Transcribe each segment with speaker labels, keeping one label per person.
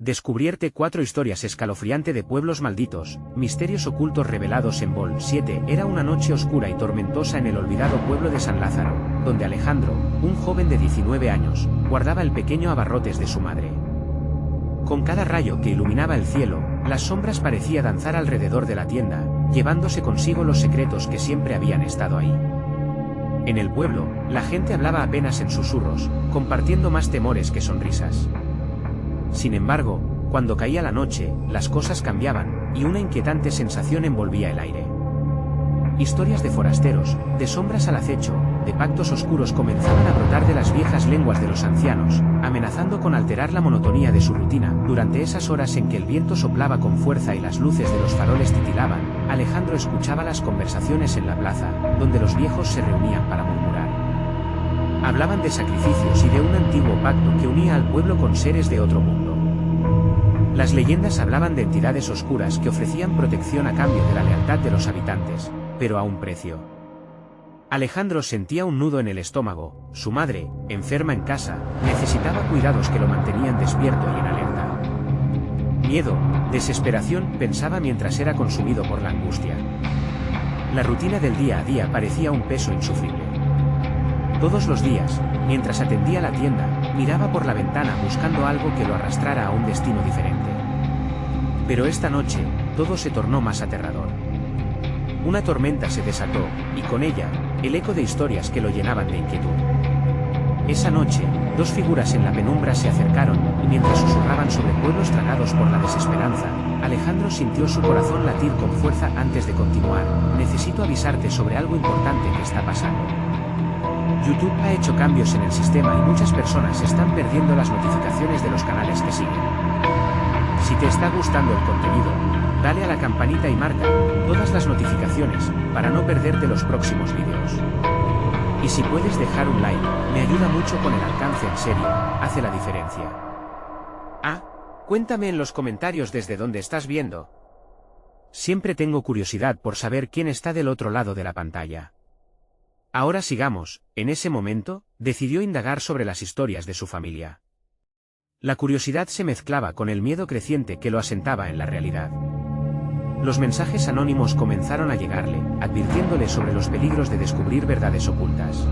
Speaker 1: Descubrierte 4 historias escalofriante de pueblos malditos, misterios ocultos revelados en Vol 7. Era una noche oscura y tormentosa en el olvidado pueblo de San Lázaro, donde Alejandro, un joven de 19 años, guardaba el pequeño abarrotes de su madre. Con cada rayo que iluminaba el cielo, las sombras parecía danzar alrededor de la tienda, llevándose consigo los secretos que siempre habían estado ahí. En el pueblo, la gente hablaba apenas en susurros, compartiendo más temores que sonrisas. Sin embargo, cuando caía la noche, las cosas cambiaban, y una inquietante sensación envolvía el aire. Historias de forasteros, de sombras al acecho, de pactos oscuros comenzaban a brotar de las viejas lenguas de los ancianos, amenazando con alterar la monotonía de su rutina. Durante esas horas en que el viento soplaba con fuerza y las luces de los faroles titilaban, Alejandro escuchaba las conversaciones en la plaza, donde los viejos se reunían para murmurar. Hablaban de sacrificios y de un antiguo pacto que unía al pueblo con seres de otro mundo. Las leyendas hablaban de entidades oscuras que ofrecían protección a cambio de la lealtad de los habitantes, pero a un precio. Alejandro sentía un nudo en el estómago. Su madre, enferma en casa, necesitaba cuidados que lo mantenían despierto y en alerta. Miedo, desesperación, pensaba mientras era consumido por la angustia. La rutina del día a día parecía un peso insufrible. Todos los días, mientras atendía la tienda, miraba por la ventana buscando algo que lo arrastrara a un destino diferente. Pero esta noche, todo se tornó más aterrador. Una tormenta se desató, y con ella, el eco de historias que lo llenaban de inquietud. Esa noche, 2 figuras en la penumbra se acercaron, y mientras susurraban sobre pueblos tragados por la desesperanza, Alejandro sintió su corazón latir con fuerza antes de continuar. Necesito avisarte sobre algo importante que está pasando. YouTube ha hecho cambios en el sistema y muchas personas están perdiendo las notificaciones de los canales que siguen. Si te está gustando el contenido, dale a la campanita y marca todas las notificaciones para no perderte los próximos vídeos. Y si puedes dejar un like, me ayuda mucho con el alcance, en serio, hace la diferencia. Cuéntame en los comentarios desde dónde estás viendo. Siempre tengo curiosidad por saber quién está del otro lado de la pantalla. Ahora sigamos. En ese momento, decidió indagar sobre las historias de su familia. La curiosidad se mezclaba con el miedo creciente que lo asentaba en la realidad. Los mensajes anónimos comenzaron a llegarle, advirtiéndole sobre los peligros de descubrir verdades ocultas.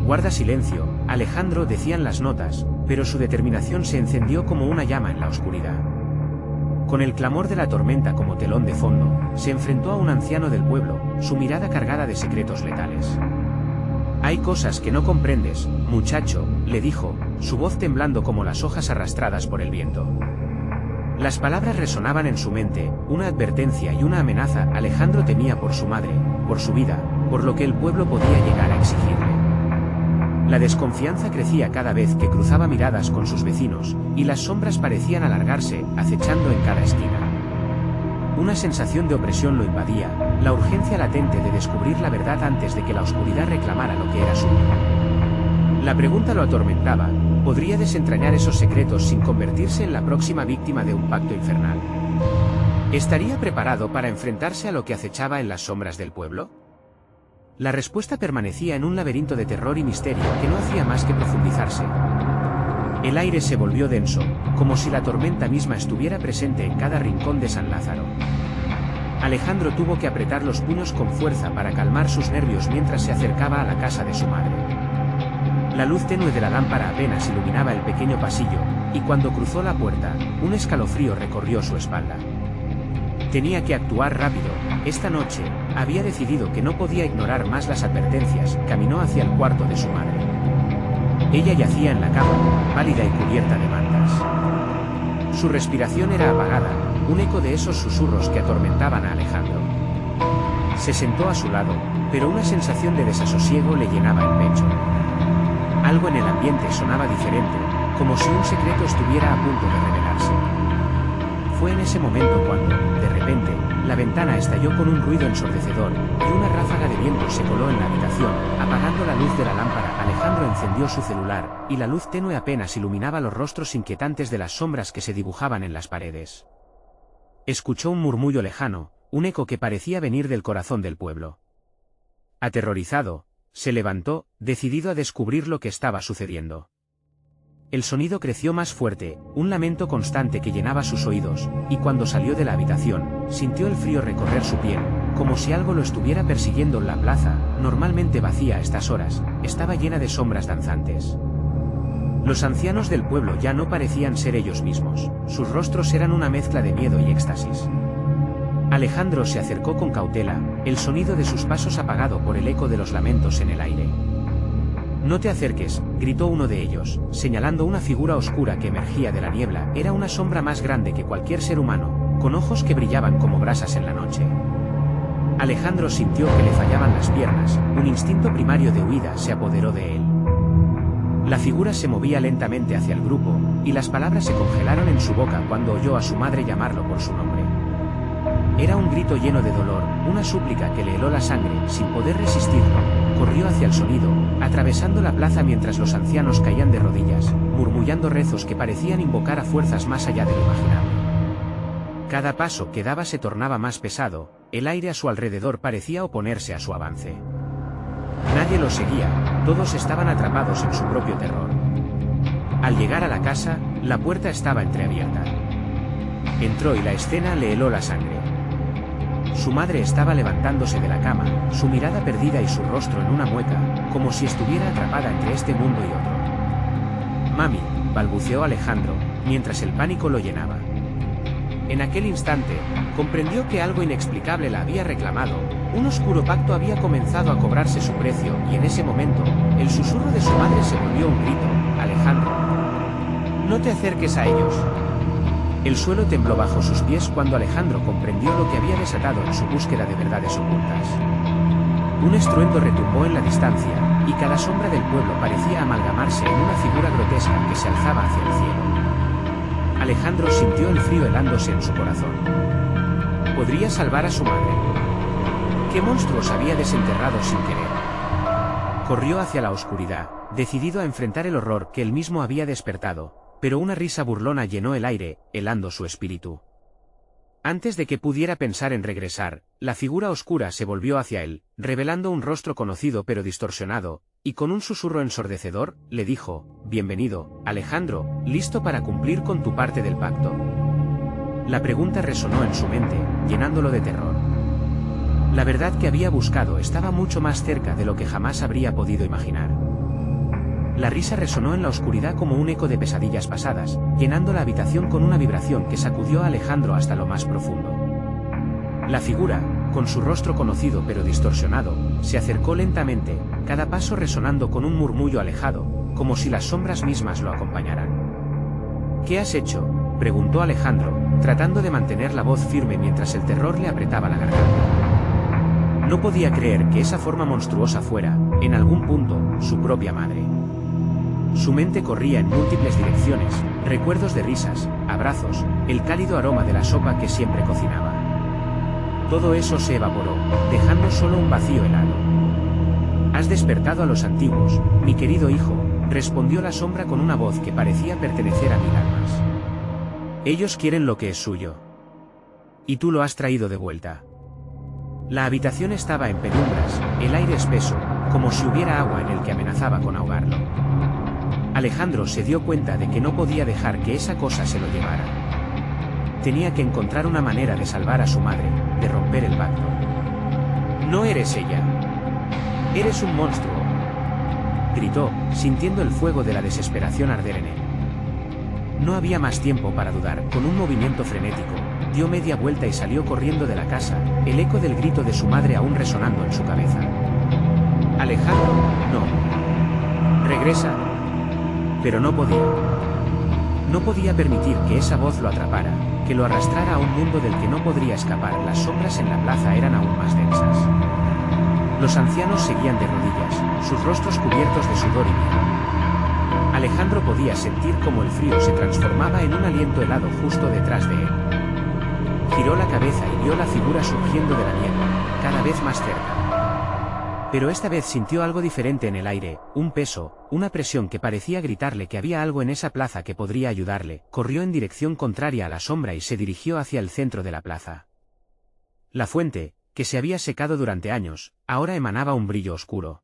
Speaker 1: Guarda silencio, Alejandro, decían las notas, pero su determinación se encendió como una llama en la oscuridad. Con el clamor de la tormenta como telón de fondo, se enfrentó a un anciano del pueblo, su mirada cargada de secretos letales. Hay cosas que no comprendes, muchacho, le dijo, su voz temblando como las hojas arrastradas por el viento. Las palabras resonaban en su mente, una advertencia y una amenaza. Alejandro temía por su madre, por su vida, por lo que el pueblo podía llegar a exigirle. La desconfianza crecía cada vez que cruzaba miradas con sus vecinos, y las sombras parecían alargarse, acechando en cada esquina. Una sensación de opresión lo invadía, la urgencia latente de descubrir la verdad antes de que la oscuridad reclamara lo que era suyo. La pregunta lo atormentaba: ¿podría desentrañar esos secretos sin convertirse en la próxima víctima de un pacto infernal? ¿Estaría preparado para enfrentarse a lo que acechaba en las sombras del pueblo? La respuesta permanecía en un laberinto de terror y misterio que no hacía más que profundizarse. El aire se volvió denso, como si la tormenta misma estuviera presente en cada rincón de San Lázaro. Alejandro tuvo que apretar los puños con fuerza para calmar sus nervios mientras se acercaba a la casa de su madre. La luz tenue de la lámpara apenas iluminaba el pequeño pasillo, y cuando cruzó la puerta, un escalofrío recorrió su espalda. Tenía que actuar rápido. Esta noche, había decidido que no podía ignorar más las advertencias. Caminó hacia el cuarto de su madre. Ella yacía en la cama, pálida y cubierta de mantas. Su respiración era apagada, un eco de esos susurros que atormentaban a Alejandro. Se sentó a su lado, pero una sensación de desasosiego le llenaba el pecho. Algo en el ambiente sonaba diferente, como si un secreto estuviera a punto de revelarse. Fue en ese momento cuando, de repente, la ventana estalló con un ruido ensordecedor, y una ráfaga de viento se coló en la habitación, apagando la luz de la lámpara. Alejandro encendió su celular, y la luz tenue apenas iluminaba los rostros inquietantes de las sombras que se dibujaban en las paredes. Escuchó un murmullo lejano, un eco que parecía venir del corazón del pueblo. Aterrorizado, se levantó, decidido a descubrir lo que estaba sucediendo. El sonido creció más fuerte, un lamento constante que llenaba sus oídos, y cuando salió de la habitación, sintió el frío recorrer su piel, como si algo lo estuviera persiguiendo en la plaza, normalmente vacía a estas horas, estaba llena de sombras danzantes. Los ancianos del pueblo ya no parecían ser ellos mismos, sus rostros eran una mezcla de miedo y éxtasis. Alejandro se acercó con cautela, el sonido de sus pasos apagado por el eco de los lamentos en el aire. «No te acerques», gritó uno de ellos, señalando una figura oscura que emergía de la niebla. Era una sombra más grande que cualquier ser humano, con ojos que brillaban como brasas en la noche. Alejandro sintió que le fallaban las piernas, un instinto primario de huida se apoderó de él. La figura se movía lentamente hacia el grupo, y las palabras se congelaron en su boca cuando oyó a su madre llamarlo por su nombre. Era un grito lleno de dolor, una súplica que le heló la sangre. Sin poder resistirlo, corrió hacia el sonido, atravesando la plaza mientras los ancianos caían de rodillas, murmullando rezos que parecían invocar a fuerzas más allá de lo imaginable. Cada paso que daba se tornaba más pesado, el aire a su alrededor parecía oponerse a su avance. Nadie lo seguía, todos estaban atrapados en su propio terror. Al llegar a la casa, la puerta estaba entreabierta. Entró y la escena le heló la sangre. Su madre estaba levantándose de la cama, su mirada perdida y su rostro en una mueca, como si estuviera atrapada entre este mundo y otro. «Mami», balbuceó Alejandro, mientras el pánico lo llenaba. En aquel instante, comprendió que algo inexplicable la había reclamado, un oscuro pacto había comenzado a cobrarse su precio, y en ese momento, el susurro de su madre se volvió un grito: «Alejandro, no te acerques a ellos». El suelo tembló bajo sus pies cuando Alejandro comprendió lo que había desatado en su búsqueda de verdades ocultas. Un estruendo retumbó en la distancia, y cada sombra del pueblo parecía amalgamarse en una figura grotesca que se alzaba hacia el cielo. Alejandro sintió el frío helándose en su corazón. ¿Podría salvar a su madre? ¿Qué monstruos había desenterrado sin querer? Corrió hacia la oscuridad, decidido a enfrentar el horror que él mismo había despertado. Pero una risa burlona llenó el aire, helando su espíritu. Antes de que pudiera pensar en regresar, la figura oscura se volvió hacia él, revelando un rostro conocido pero distorsionado, y con un susurro ensordecedor, le dijo: «Bienvenido, Alejandro, ¿listo para cumplir con tu parte del pacto?». La pregunta resonó en su mente, llenándolo de terror. La verdad que había buscado estaba mucho más cerca de lo que jamás habría podido imaginar. La risa resonó en la oscuridad como un eco de pesadillas pasadas, llenando la habitación con una vibración que sacudió a Alejandro hasta lo más profundo. La figura, con su rostro conocido pero distorsionado, se acercó lentamente, cada paso resonando con un murmullo alejado, como si las sombras mismas lo acompañaran. «¿Qué has hecho?», preguntó Alejandro, tratando de mantener la voz firme mientras el terror le apretaba la garganta. No podía creer que esa forma monstruosa fuera, en algún punto, su propia madre. Su mente corría en múltiples direcciones, recuerdos de risas, abrazos, el cálido aroma de la sopa que siempre cocinaba. Todo eso se evaporó, dejando solo un vacío helado. «Has despertado a los antiguos, mi querido hijo», respondió la sombra con una voz que parecía pertenecer a mil almas. «Ellos quieren lo que es suyo. Y tú lo has traído de vuelta». La habitación estaba en penumbras, el aire espeso, como si hubiera agua en el que amenazaba con ahogarlo. Alejandro se dio cuenta de que no podía dejar que esa cosa se lo llevara. Tenía que encontrar una manera de salvar a su madre, de romper el pacto. «No eres ella. Eres un monstruo», gritó, sintiendo el fuego de la desesperación arder en él. No había más tiempo para dudar. Con un movimiento frenético, dio media vuelta y salió corriendo de la casa, el eco del grito de su madre aún resonando en su cabeza. «Alejandro, no. Regresa». Pero no podía. No podía permitir que esa voz lo atrapara, que lo arrastrara a un mundo del que no podría escapar. Las sombras en la plaza eran aún más densas. Los ancianos seguían de rodillas, sus rostros cubiertos de sudor y miedo. Alejandro podía sentir cómo el frío se transformaba en un aliento helado justo detrás de él. Giró la cabeza y vio la figura surgiendo de la niebla, cada vez más cerca. Pero esta vez sintió algo diferente en el aire, un peso, una presión que parecía gritarle que había algo en esa plaza que podría ayudarle. Corrió en dirección contraria a la sombra y se dirigió hacia el centro de la plaza. La fuente, que se había secado durante años, ahora emanaba un brillo oscuro.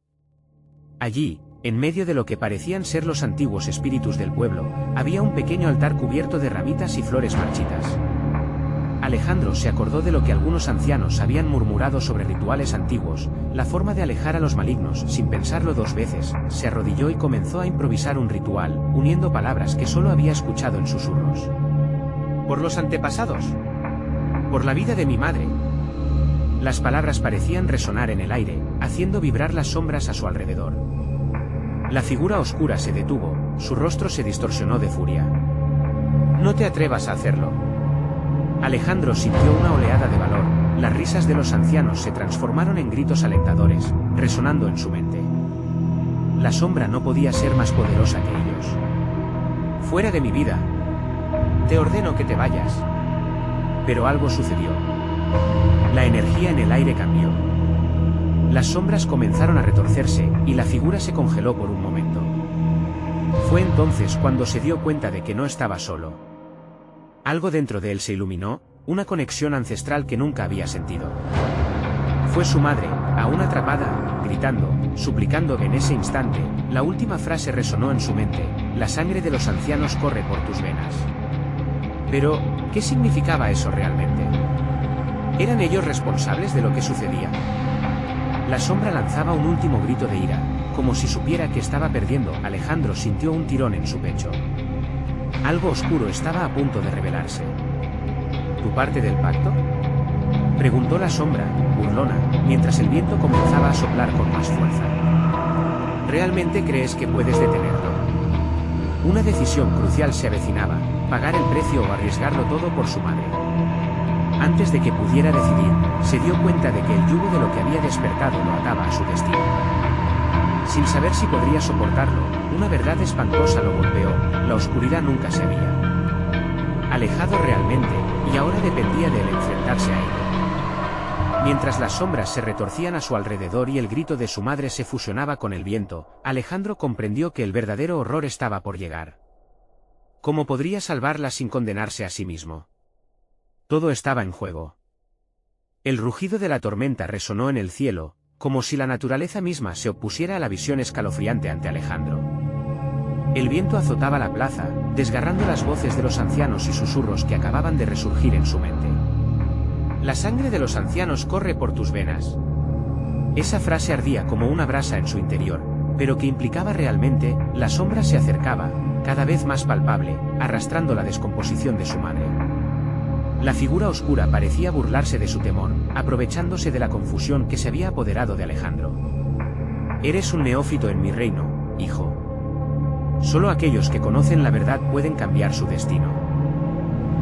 Speaker 1: Allí, en medio de lo que parecían ser los antiguos espíritus del pueblo, había un pequeño altar cubierto de ramitas y flores marchitas. Alejandro se acordó de lo que algunos ancianos habían murmurado sobre rituales antiguos, la forma de alejar a los malignos. Sin pensarlo dos veces, se arrodilló y comenzó a improvisar un ritual, uniendo palabras que solo había escuchado en susurros. «Por los antepasados. Por la vida de mi madre». Las palabras parecían resonar en el aire, haciendo vibrar las sombras a su alrededor. La figura oscura se detuvo, su rostro se distorsionó de furia. «No te atrevas a hacerlo». Alejandro sintió una oleada de valor, las risas de los ancianos se transformaron en gritos alentadores, resonando en su mente. La sombra no podía ser más poderosa que ellos. «Fuera de mi vida. Te ordeno que te vayas». Pero algo sucedió. La energía en el aire cambió. Las sombras comenzaron a retorcerse, y la figura se congeló por un momento. Fue entonces cuando se dio cuenta de que no estaba solo. Algo dentro de él se iluminó, una conexión ancestral que nunca había sentido. Fue su madre, aún atrapada, gritando, suplicando. En ese instante, la última frase resonó en su mente: «La sangre de los ancianos corre por tus venas». Pero, ¿qué significaba eso realmente? ¿Eran ellos responsables de lo que sucedía? La sombra lanzaba un último grito de ira, como si supiera que estaba perdiendo. Alejandro sintió un tirón en su pecho. Algo oscuro estaba a punto de revelarse. ¿Tu parte del pacto?, preguntó la sombra, burlona, mientras el viento comenzaba a soplar con más fuerza. ¿Realmente crees que puedes detenerlo? Una decisión crucial se avecinaba: pagar el precio o arriesgarlo todo por su madre. Antes de que pudiera decidir, se dio cuenta de que el yugo de lo que había despertado lo ataba a su destino. Sin saber si podría soportarlo, una verdad espantosa lo golpeó: la oscuridad nunca se había alejado realmente, y ahora dependía de él enfrentarse a ello. Mientras las sombras se retorcían a su alrededor y el grito de su madre se fusionaba con el viento, Alejandro comprendió que el verdadero horror estaba por llegar. ¿Cómo podría salvarla sin condenarse a sí mismo? Todo estaba en juego. El rugido de la tormenta resonó en el cielo, como si la naturaleza misma se opusiera a la visión escalofriante ante Alejandro. El viento azotaba la plaza, desgarrando las voces de los ancianos y susurros que acababan de resurgir en su mente. «La sangre de los ancianos corre por tus venas». Esa frase ardía como una brasa en su interior, pero que implicaba realmente. La sombra se acercaba, cada vez más palpable, arrastrando la descomposición de su madre. La figura oscura parecía burlarse de su temor, aprovechándose de la confusión que se había apoderado de Alejandro. «Eres un neófito en mi reino, hijo. Solo aquellos que conocen la verdad pueden cambiar su destino».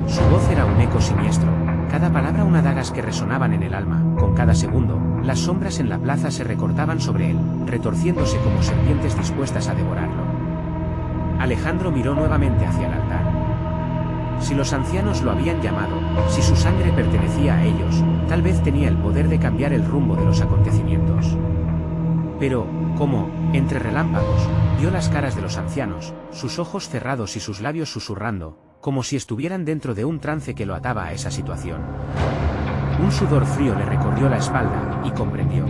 Speaker 1: Su voz era un eco siniestro, cada palabra una dagas que resonaban en el alma. Con cada segundo, las sombras en la plaza se recortaban sobre él, retorciéndose como serpientes dispuestas a devorarlo. Alejandro miró nuevamente hacia el altar. Si los ancianos lo habían llamado, si su sangre pertenecía a ellos, tal vez tenía el poder de cambiar el rumbo de los acontecimientos. Pero, como, entre relámpagos, vio las caras de los ancianos, sus ojos cerrados y sus labios susurrando, como si estuvieran dentro de un trance que lo ataba a esa situación. Un sudor frío le recorrió la espalda, y comprendió.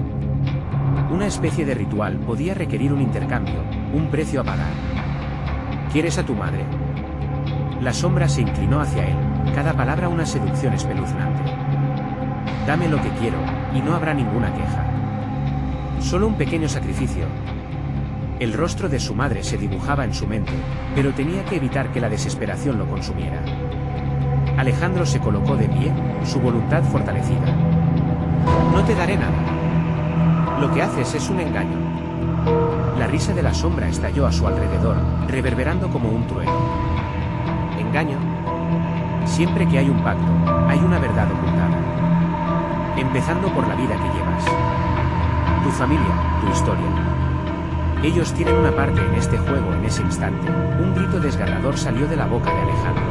Speaker 1: Una especie de ritual podía requerir un intercambio, un precio a pagar. ¿Quieres a tu madre? La sombra se inclinó hacia él, cada palabra una seducción espeluznante. Dame lo que quiero, y no habrá ninguna queja. Solo un pequeño sacrificio. El rostro de su madre se dibujaba en su mente, pero tenía que evitar que la desesperación lo consumiera. Alejandro se colocó de pie, su voluntad fortalecida. No te daré nada. Lo que haces es un engaño. La risa de la sombra estalló a su alrededor, reverberando como un trueno. ¿Engaño? Siempre que hay un pacto, hay una verdad ocultada. Empezando por la vida que llevas. Tu familia, tu historia. Ellos tienen una parte en este juego. En ese instante, un grito desgarrador salió de la boca de Alejandro.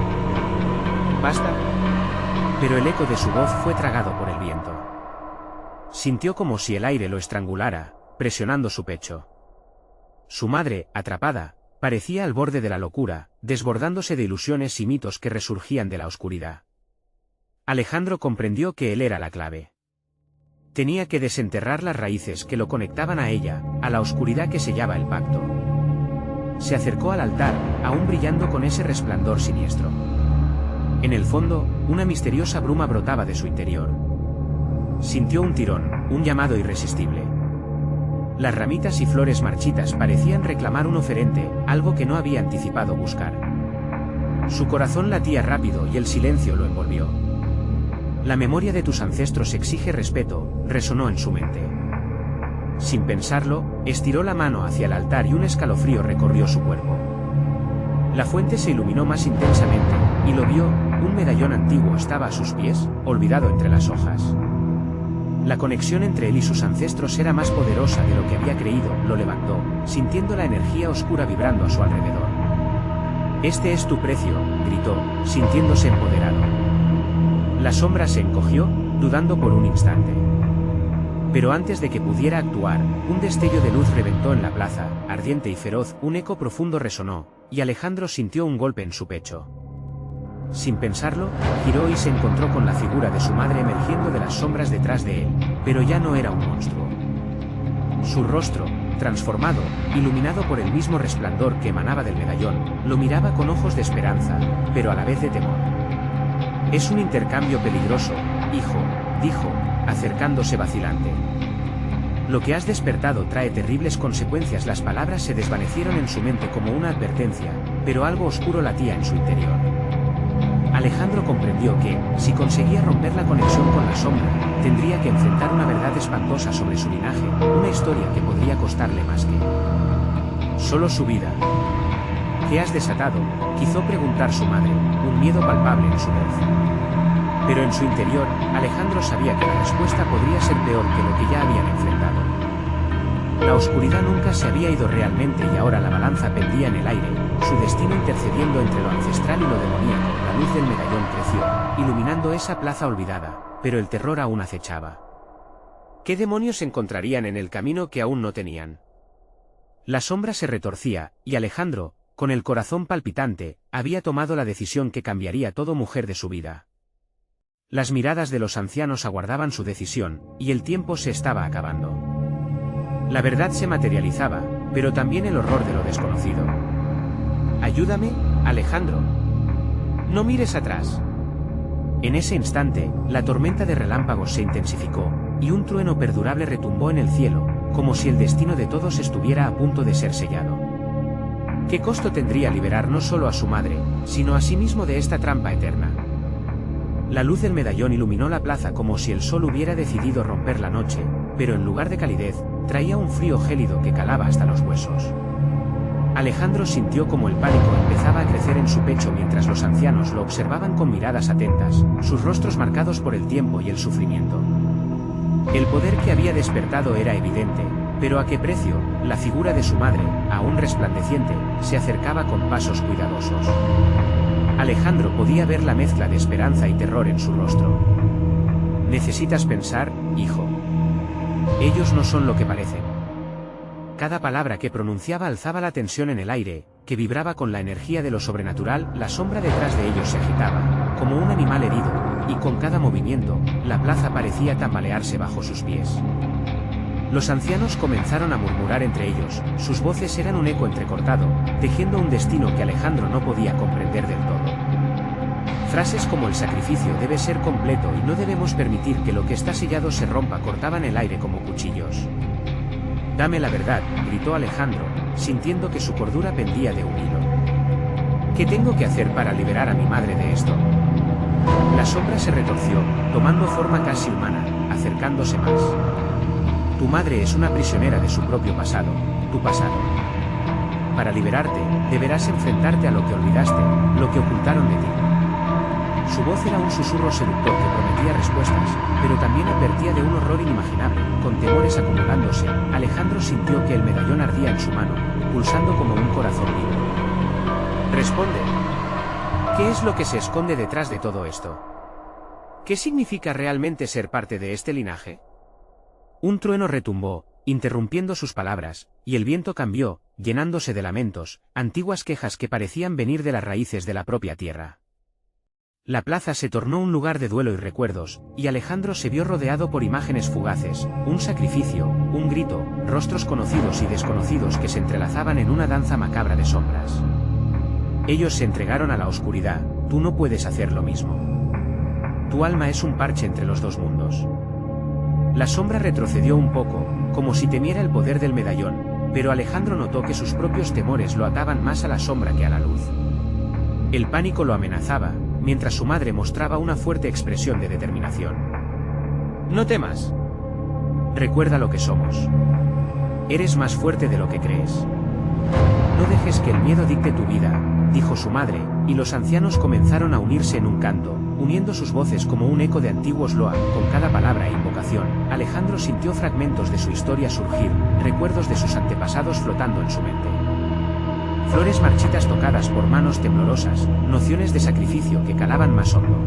Speaker 1: ¿Basta? Pero el eco de su voz fue tragado por el viento. Sintió como si el aire lo estrangulara, presionando su pecho. Su madre, atrapada, parecía al borde de la locura, desbordándose de ilusiones y mitos que resurgían de la oscuridad. Alejandro comprendió que él era la clave. Tenía que desenterrar las raíces que lo conectaban a ella, a la oscuridad que sellaba el pacto. Se acercó al altar, aún brillando con ese resplandor siniestro. En el fondo, una misteriosa bruma brotaba de su interior. Sintió un tirón, un llamado irresistible. Las ramitas y flores marchitas parecían reclamar un oferente, algo que no había anticipado buscar. Su corazón latía rápido y el silencio lo envolvió. La memoria de tus ancestros exige respeto, resonó en su mente. Sin pensarlo, estiró la mano hacia el altar y un escalofrío recorrió su cuerpo. La fuente se iluminó más intensamente, y lo vio, un medallón antiguo estaba a sus pies, olvidado entre las hojas. La conexión entre él y sus ancestros era más poderosa de lo que había creído, lo levantó, sintiendo la energía oscura vibrando a su alrededor. «Este es tu precio», gritó, sintiéndose empoderado. La sombra se encogió, dudando por un instante. Pero antes de que pudiera actuar, un destello de luz reventó en la plaza, ardiente y feroz, un eco profundo resonó, y Alejandro sintió un golpe en su pecho. Sin pensarlo, giró y se encontró con la figura de su madre emergiendo de las sombras detrás de él, pero ya no era un monstruo. Su rostro, transformado, iluminado por el mismo resplandor que emanaba del medallón, lo miraba con ojos de esperanza, pero a la vez de temor. «Es un intercambio peligroso, hijo», dijo, acercándose vacilante. «Lo que has despertado trae terribles consecuencias». Las palabras se desvanecieron en su mente como una advertencia, pero algo oscuro latía en su interior. Alejandro comprendió que, si conseguía romper la conexión con la sombra, tendría que enfrentar una verdad espantosa sobre su linaje, una historia que podría costarle más que solo su vida. «¿Qué has desatado?», quiso preguntar su madre, un miedo palpable en su voz. Pero en su interior, Alejandro sabía que la respuesta podría ser peor que lo que ya habían enfrentado. La oscuridad nunca se había ido realmente y ahora la balanza pendía en el aire, su destino intercediendo entre lo ancestral y lo demoníaco. La luz del medallón creció, iluminando esa plaza olvidada, pero el terror aún acechaba. ¿Qué demonios encontrarían en el camino que aún no tenían? La sombra se retorcía, y Alejandro, con el corazón palpitante, había tomado la decisión que cambiaría todo mujer de su vida. Las miradas de los ancianos aguardaban su decisión, y el tiempo se estaba acabando. La verdad se materializaba, pero también el horror de lo desconocido. «Ayúdame, Alejandro. No mires atrás». En ese instante, la tormenta de relámpagos se intensificó, y un trueno perdurable retumbó en el cielo, como si el destino de todos estuviera a punto de ser sellado. ¿Qué costo tendría liberar no solo a su madre, sino a sí mismo de esta trampa eterna? La luz del medallón iluminó la plaza como si el sol hubiera decidido romper la noche, pero en lugar de calidez, traía un frío gélido que calaba hasta los huesos. Alejandro sintió como el pánico empezaba a crecer en su pecho mientras los ancianos lo observaban con miradas atentas, sus rostros marcados por el tiempo y el sufrimiento. El poder que había despertado era evidente, pero ¿a qué precio? La figura de su madre, aún resplandeciente, se acercaba con pasos cuidadosos. Alejandro podía ver la mezcla de esperanza y terror en su rostro. «Necesitas pensar, hijo. Ellos no son lo que parecen». Cada palabra que pronunciaba alzaba la tensión en el aire, que vibraba con la energía de lo sobrenatural. La sombra detrás de ellos se agitaba, como un animal herido, y con cada movimiento, la plaza parecía tambalearse bajo sus pies. Los ancianos comenzaron a murmurar entre ellos, sus voces eran un eco entrecortado, tejiendo un destino que Alejandro no podía comprender del todo. Frases como «el sacrificio debe ser completo y no debemos permitir que lo que está sellado se rompa» cortaban el aire como cuchillos. «Dame la verdad», gritó Alejandro, sintiendo que su cordura pendía de un hilo. «¿Qué tengo que hacer para liberar a mi madre de esto?». La sombra se retorció, tomando forma casi humana, acercándose más. «Tu madre es una prisionera de su propio pasado, tu pasado. Para liberarte, deberás enfrentarte a lo que olvidaste, lo que ocultaron de ti». Su voz era un susurro seductor que prometía respuestas, pero también advertía de un horror inimaginable. Con temores acumulándose, Alejandro sintió que el medallón ardía en su mano, pulsando como un corazón vivo. «Responde. ¿Qué es lo que se esconde detrás de todo esto? ¿Qué significa realmente ser parte de este linaje?». Un trueno retumbó, interrumpiendo sus palabras, y el viento cambió, llenándose de lamentos, antiguas quejas que parecían venir de las raíces de la propia tierra. La plaza se tornó un lugar de duelo y recuerdos, y Alejandro se vio rodeado por imágenes fugaces, un sacrificio, un grito, rostros conocidos y desconocidos que se entrelazaban en una danza macabra de sombras. Ellos se entregaron a la oscuridad, tú no puedes hacer lo mismo. Tu alma es un parche entre los dos mundos. La sombra retrocedió un poco, como si temiera el poder del medallón, pero Alejandro notó que sus propios temores lo ataban más a la sombra que a la luz. El pánico lo amenazaba, mientras su madre mostraba una fuerte expresión de determinación. No temas. Recuerda lo que somos. Eres más fuerte de lo que crees. No dejes que el miedo dicte tu vida, dijo su madre, y los ancianos comenzaron a unirse en un canto, uniendo sus voces como un eco de antiguos loa. Con cada palabra e invocación, Alejandro sintió fragmentos de su historia surgir, recuerdos de sus antepasados flotando en su mente. Flores marchitas tocadas por manos temblorosas, nociones de sacrificio que calaban más hondo.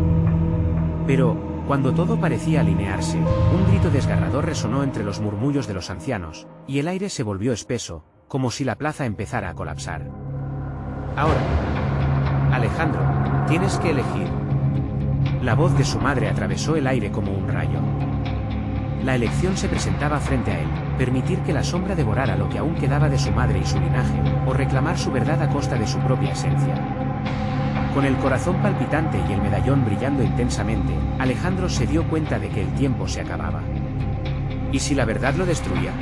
Speaker 1: Pero, cuando todo parecía alinearse, un grito desgarrador resonó entre los murmullos de los ancianos, y el aire se volvió espeso, como si la plaza empezara a colapsar. Ahora, Alejandro, tienes que elegir. La voz de su madre atravesó el aire como un rayo. La elección se presentaba frente a él, permitir que la sombra devorara lo que aún quedaba de su madre y su linaje, o reclamar su verdad a costa de su propia esencia. Con el corazón palpitante y el medallón brillando intensamente, Alejandro se dio cuenta de que el tiempo se acababa. ¿Y si la verdad lo destruía?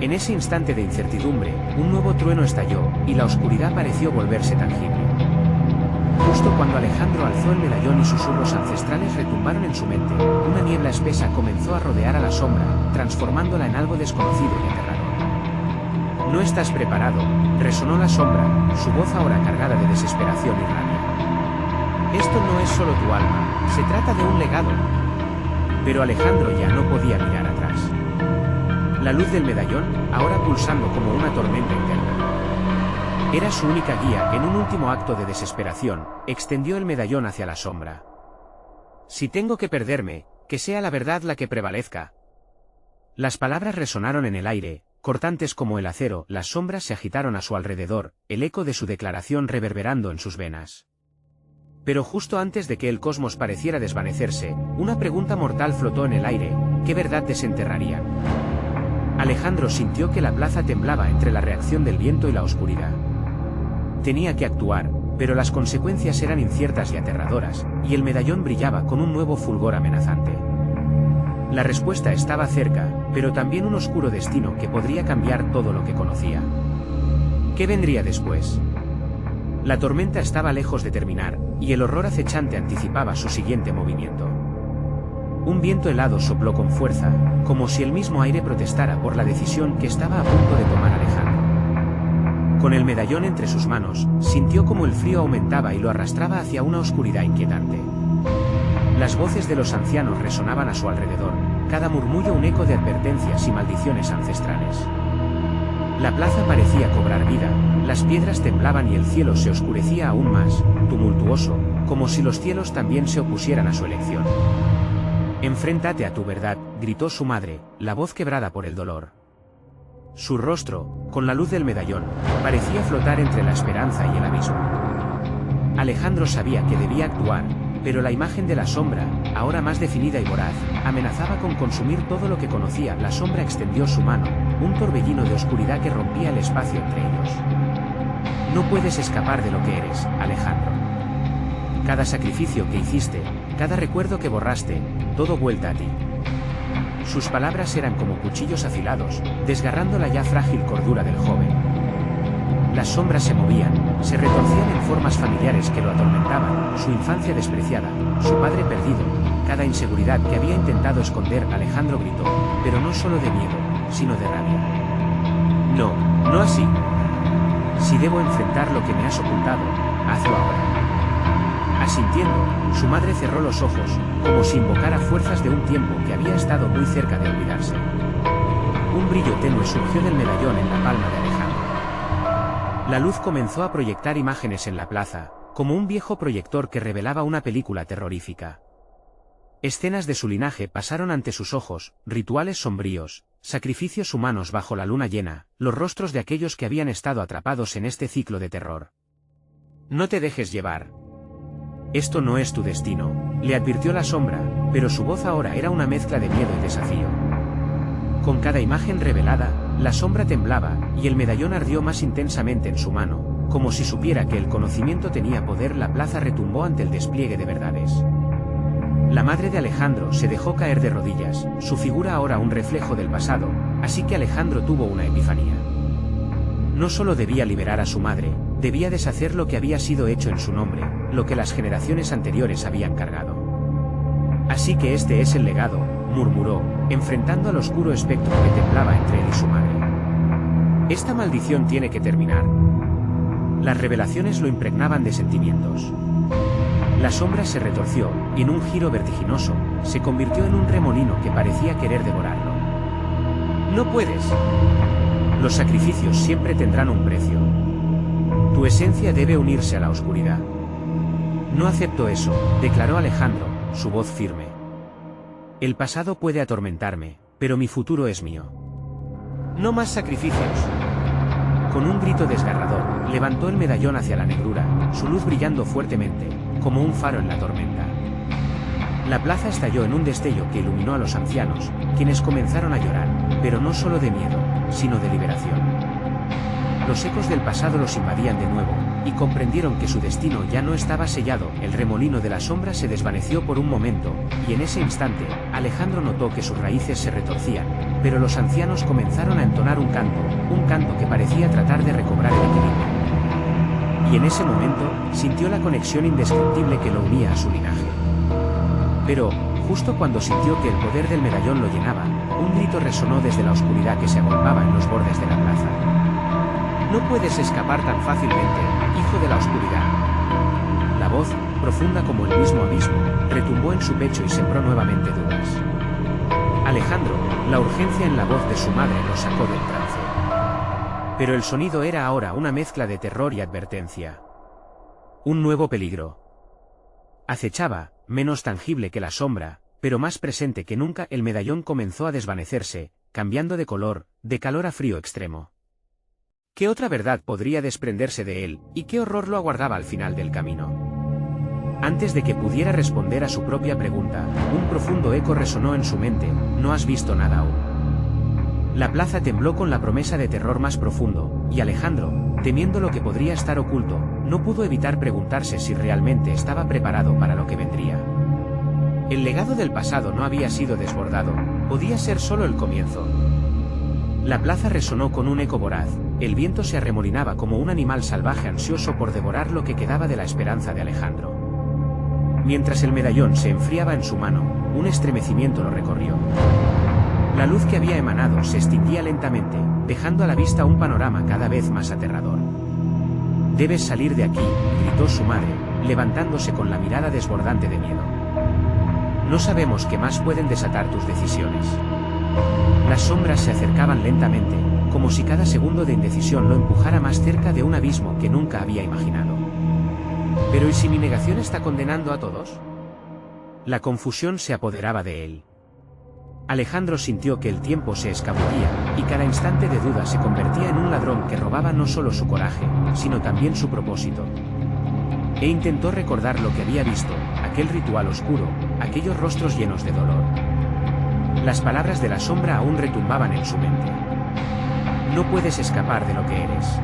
Speaker 1: En ese instante de incertidumbre, un nuevo trueno estalló, y la oscuridad pareció volverse tangible. Justo cuando Alejandro alzó el medallón y susurros ancestrales retumbaron en su mente, una niebla espesa comenzó a rodear a la sombra, transformándola en algo desconocido y aterrador. No estás preparado, resonó la sombra, su voz ahora cargada de desesperación y rabia. Esto no es solo tu alma, se trata de un legado. Pero Alejandro ya no podía mirar atrás. La luz del medallón, ahora pulsando como una tormenta interna. Era su única guía. En un último acto de desesperación, extendió el medallón hacia la sombra. Si tengo que perderme, que sea la verdad la que prevalezca. Las palabras resonaron en el aire, cortantes como el acero. Las sombras se agitaron a su alrededor, el eco de su declaración reverberando en sus venas. Pero justo antes de que el cosmos pareciera desvanecerse, una pregunta mortal flotó en el aire: ¿qué verdad desenterrarían? Alejandro sintió que la plaza temblaba entre la reacción del viento y la oscuridad. Tenía que actuar, pero las consecuencias eran inciertas y aterradoras, y el medallón brillaba con un nuevo fulgor amenazante. La respuesta estaba cerca, pero también un oscuro destino que podría cambiar todo lo que conocía. ¿Qué vendría después? La tormenta estaba lejos de terminar, y el horror acechante anticipaba su siguiente movimiento. Un viento helado sopló con fuerza, como si el mismo aire protestara por la decisión que estaba a punto de tomar Alejandro. Con el medallón entre sus manos, sintió como el frío aumentaba y lo arrastraba hacia una oscuridad inquietante. Las voces de los ancianos resonaban a su alrededor, cada murmullo un eco de advertencias y maldiciones ancestrales. La plaza parecía cobrar vida, las piedras temblaban y el cielo se oscurecía aún más, tumultuoso, como si los cielos también se opusieran a su elección. Enfréntate a tu verdad, gritó su madre, la voz quebrada por el dolor. Su rostro, con la luz del medallón, parecía flotar entre la esperanza y el abismo. Alejandro sabía que debía actuar, pero la imagen de la sombra, ahora más definida y voraz, amenazaba con consumir todo lo que conocía. La sombra extendió su mano, un torbellino de oscuridad que rompía el espacio entre ellos. No puedes escapar de lo que eres, Alejandro. Cada sacrificio que hiciste, cada recuerdo que borraste, todo vuelta a ti. Sus palabras eran como cuchillos afilados, desgarrando la ya frágil cordura del joven. Las sombras se movían, se retorcían en formas familiares que lo atormentaban, su infancia despreciada, su padre perdido, cada inseguridad que había intentado esconder. Alejandro gritó, pero no solo de miedo, sino de rabia. No, no así. Si debo enfrentar lo que me has ocultado, hazlo ahora. Asintiendo, su madre cerró los ojos, como si invocara fuerzas de un tiempo que había estado muy cerca de olvidarse. Un brillo tenue surgió del medallón en la palma de Alejandro. La luz comenzó a proyectar imágenes en la plaza, como un viejo proyector que revelaba una película terrorífica. Escenas de su linaje pasaron ante sus ojos, rituales sombríos, sacrificios humanos bajo la luna llena, los rostros de aquellos que habían estado atrapados en este ciclo de terror. No te dejes llevar. Esto no es tu destino, le advirtió la sombra, pero su voz ahora era una mezcla de miedo y desafío. Con cada imagen revelada, la sombra temblaba, y el medallón ardió más intensamente en su mano, como si supiera que el conocimiento tenía poder. La plaza retumbó ante el despliegue de verdades. La madre de Alejandro se dejó caer de rodillas, su figura ahora un reflejo del pasado, así que Alejandro tuvo una epifanía. No solo debía liberar a su madre, debía deshacer lo que había sido hecho en su nombre, lo que las generaciones anteriores habían cargado. Así que este es el legado, murmuró, enfrentando al oscuro espectro que temblaba entre él y su madre. Esta maldición tiene que terminar. Las revelaciones lo impregnaban de sentimientos. La sombra se retorció, y en un giro vertiginoso, se convirtió en un remolino que parecía querer devorarlo. No puedes. Los sacrificios siempre tendrán un precio. Tu esencia debe unirse a la oscuridad. No acepto eso, declaró Alejandro, su voz firme. El pasado puede atormentarme, pero mi futuro es mío. No más sacrificios. Con un grito desgarrador, levantó el medallón hacia la negrura, su luz brillando fuertemente, como un faro en la tormenta. La plaza estalló en un destello que iluminó a los ancianos, quienes comenzaron a llorar, pero no solo de miedo, sino de liberación. Los ecos del pasado los invadían de nuevo, y comprendieron que su destino ya no estaba sellado. El remolino de la sombra se desvaneció por un momento, y en ese instante, Alejandro notó que sus raíces se retorcían, pero los ancianos comenzaron a entonar un canto que parecía tratar de recobrar el equilibrio. Y en ese momento, sintió la conexión indescriptible que lo unía a su linaje. Pero, justo cuando sintió que el poder del medallón lo llenaba, un grito resonó desde la oscuridad que se agolpaba en los bordes de la plaza. No puedes escapar tan fácilmente, hijo de la oscuridad. La voz, profunda como el mismo abismo, retumbó en su pecho y sembró nuevamente dudas. Alejandro, la urgencia en la voz de su madre lo sacó del trance. Pero el sonido era ahora una mezcla de terror y advertencia. Un nuevo peligro. Acechaba, menos tangible que la sombra, pero más presente que nunca. El medallón comenzó a desvanecerse, cambiando de color, de calor a frío extremo. ¿Qué otra verdad podría desprenderse de él, y qué horror lo aguardaba al final del camino? Antes de que pudiera responder a su propia pregunta, un profundo eco resonó en su mente: no has visto nada aún. La plaza tembló con la promesa de terror más profundo, y Alejandro, temiendo lo que podría estar oculto, no pudo evitar preguntarse si realmente estaba preparado para lo que vendría. El legado del pasado no había sido desbordado, podía ser solo el comienzo. La plaza resonó con un eco voraz, el viento se arremolinaba como un animal salvaje ansioso por devorar lo que quedaba de la esperanza de Alejandro. Mientras el medallón se enfriaba en su mano, un estremecimiento lo recorrió. La luz que había emanado se extinguía lentamente, dejando a la vista un panorama cada vez más aterrador. Debes salir de aquí, gritó su madre, levantándose con la mirada desbordante de miedo. No sabemos qué más pueden desatar tus decisiones. Las sombras se acercaban lentamente, como si cada segundo de indecisión lo empujara más cerca de un abismo que nunca había imaginado. ¿Pero y si mi negación está condenando a todos? La confusión se apoderaba de él. Alejandro sintió que el tiempo se escabullía, y cada instante de duda se convertía en un ladrón que robaba no solo su coraje, sino también su propósito. E intentó recordar lo que había visto, aquel ritual oscuro, aquellos rostros llenos de dolor. Las palabras de la sombra aún retumbaban en su mente. No puedes escapar de lo que eres.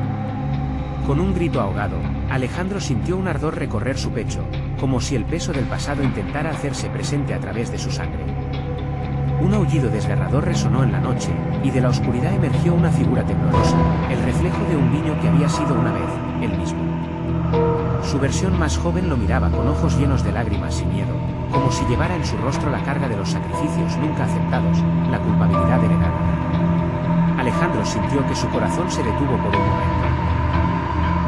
Speaker 1: Con un grito ahogado, Alejandro sintió un ardor recorrer su pecho, como si el peso del pasado intentara hacerse presente a través de su sangre. Un aullido desgarrador resonó en la noche, y de la oscuridad emergió una figura temblorosa, el reflejo de un niño que había sido una vez, él mismo. Su versión más joven lo miraba con ojos llenos de lágrimas y miedo, como si llevara en su rostro la carga de los sacrificios nunca aceptados, la culpabilidad heredada. Alejandro sintió que su corazón se detuvo por un momento.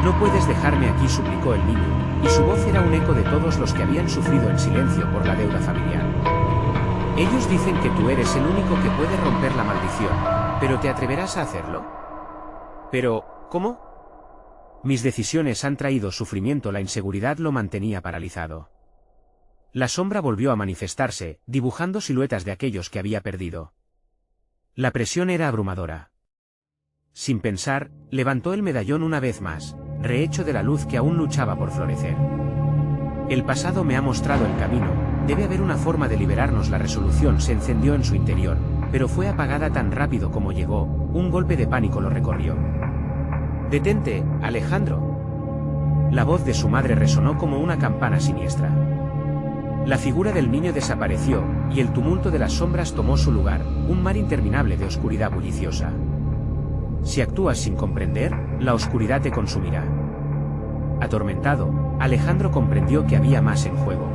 Speaker 1: No puedes dejarme aquí, suplicó el niño, y su voz era un eco de todos los que habían sufrido en silencio por la deuda familiar. Ellos dicen que tú eres el único que puede romper la maldición, pero ¿te atreverás a hacerlo? Pero, ¿cómo? Mis decisiones han traído sufrimiento. La inseguridad lo mantenía paralizado. La sombra volvió a manifestarse, dibujando siluetas de aquellos que había perdido. La presión era abrumadora. Sin pensar, levantó el medallón una vez más, rehecho de la luz que aún luchaba por florecer. El pasado me ha mostrado el camino, debe haber una forma de liberarnos. La resolución se encendió en su interior, pero fue apagada tan rápido como llegó, un golpe de pánico lo recorrió. «¡Detente, Alejandro!». La voz de su madre resonó como una campana siniestra. La figura del niño desapareció, y el tumulto de las sombras tomó su lugar, un mar interminable de oscuridad bulliciosa. Si actúas sin comprender, la oscuridad te consumirá. Atormentado, Alejandro comprendió que había más en juego.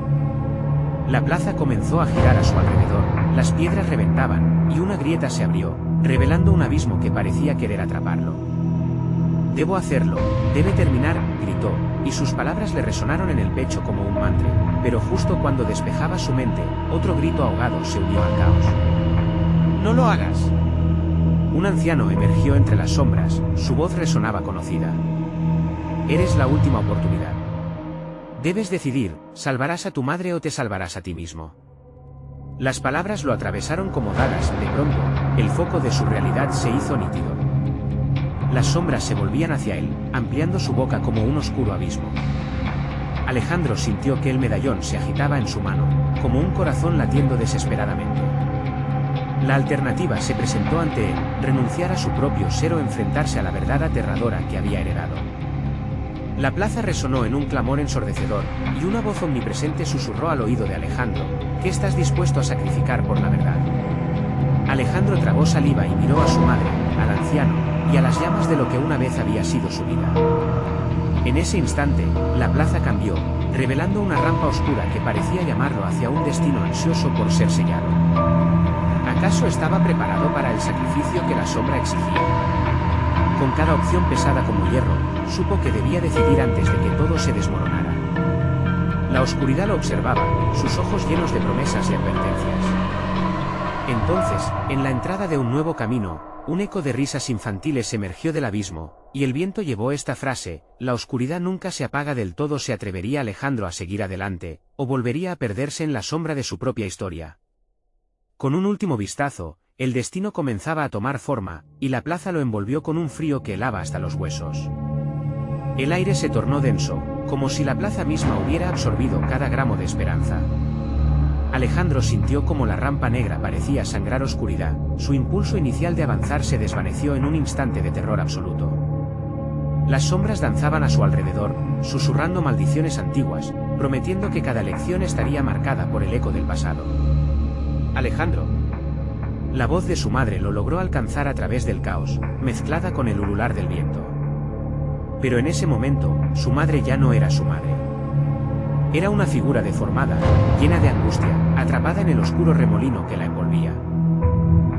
Speaker 1: La plaza comenzó a girar a su alrededor, las piedras reventaban, y una grieta se abrió, revelando un abismo que parecía querer atraparlo. «Debo hacerlo, debe terminar», gritó, y sus palabras le resonaron en el pecho como un mantra, pero justo cuando despejaba su mente, otro grito ahogado se unió al caos. «¡No lo hagas!». Un anciano emergió entre las sombras, su voz resonaba conocida. «Eres la última oportunidad. Debes decidir, ¿salvarás a tu madre o te salvarás a ti mismo?». Las palabras lo atravesaron como dagas. De pronto, el foco de su realidad se hizo nítido. Las sombras se volvían hacia él, ampliando su boca como un oscuro abismo. Alejandro sintió que el medallón se agitaba en su mano, como un corazón latiendo desesperadamente. La alternativa se presentó ante él: renunciar a su propio ser o enfrentarse a la verdad aterradora que había heredado. La plaza resonó en un clamor ensordecedor, y una voz omnipresente susurró al oído de Alejandro: «¿Qué estás dispuesto a sacrificar por la verdad?». Alejandro tragó saliva y miró a su madre, al anciano, y a las llamas de lo que una vez había sido su vida. En ese instante, la plaza cambió, revelando una rampa oscura que parecía llamarlo hacia un destino ansioso por ser sellado. ¿Acaso estaba preparado para el sacrificio que la sombra exigía? Con cada opción pesada como hierro, supo que debía decidir antes de que todo se desmoronara. La oscuridad lo observaba, sus ojos llenos de promesas y advertencias. Entonces, en la entrada de un nuevo camino, un eco de risas infantiles emergió del abismo, y el viento llevó esta frase: «La oscuridad nunca se apaga del todo». ¿Se atrevería Alejandro a seguir adelante, o volvería a perderse en la sombra de su propia historia? Con un último vistazo, el destino comenzaba a tomar forma, y la plaza lo envolvió con un frío que helaba hasta los huesos. El aire se tornó denso, como si la plaza misma hubiera absorbido cada gramo de esperanza. Alejandro sintió como la rampa negra parecía sangrar oscuridad, su impulso inicial de avanzar se desvaneció en un instante de terror absoluto. Las sombras danzaban a su alrededor, susurrando maldiciones antiguas, prometiendo que cada lección estaría marcada por el eco del pasado. «Alejandro». La voz de su madre lo logró alcanzar a través del caos, mezclada con el ulular del viento. Pero en ese momento, su madre ya no era su madre. Era una figura deformada, llena de angustia, atrapada en el oscuro remolino que la envolvía.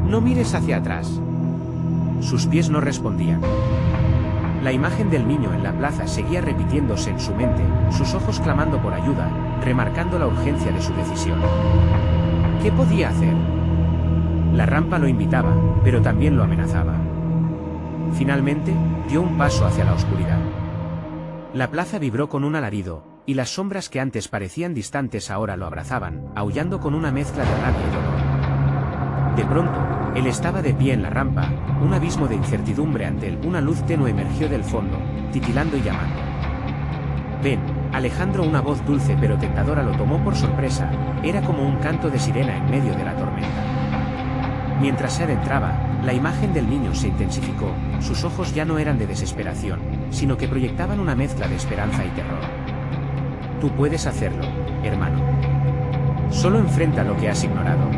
Speaker 1: «No mires hacia atrás». Sus pies no respondían. La imagen del niño en la plaza seguía repitiéndose en su mente, sus ojos clamando por ayuda, remarcando la urgencia de su decisión. ¿Qué podía hacer? La rampa lo invitaba, pero también lo amenazaba. Finalmente, dio un paso hacia la oscuridad. La plaza vibró con un alarido, y las sombras que antes parecían distantes ahora lo abrazaban, aullando con una mezcla de rabia y dolor. De pronto, él estaba de pie en la rampa, un abismo de incertidumbre ante él. Una luz tenue emergió del fondo, titilando y llamando. «Ven, Alejandro». Una voz dulce pero tentadora lo tomó por sorpresa, era como un canto de sirena en medio de la tormenta. Mientras se adentraba, la imagen del niño se intensificó, sus ojos ya no eran de desesperación, sino que proyectaban una mezcla de esperanza y terror. «Tú puedes hacerlo, hermano. Solo enfrenta lo que has ignorado».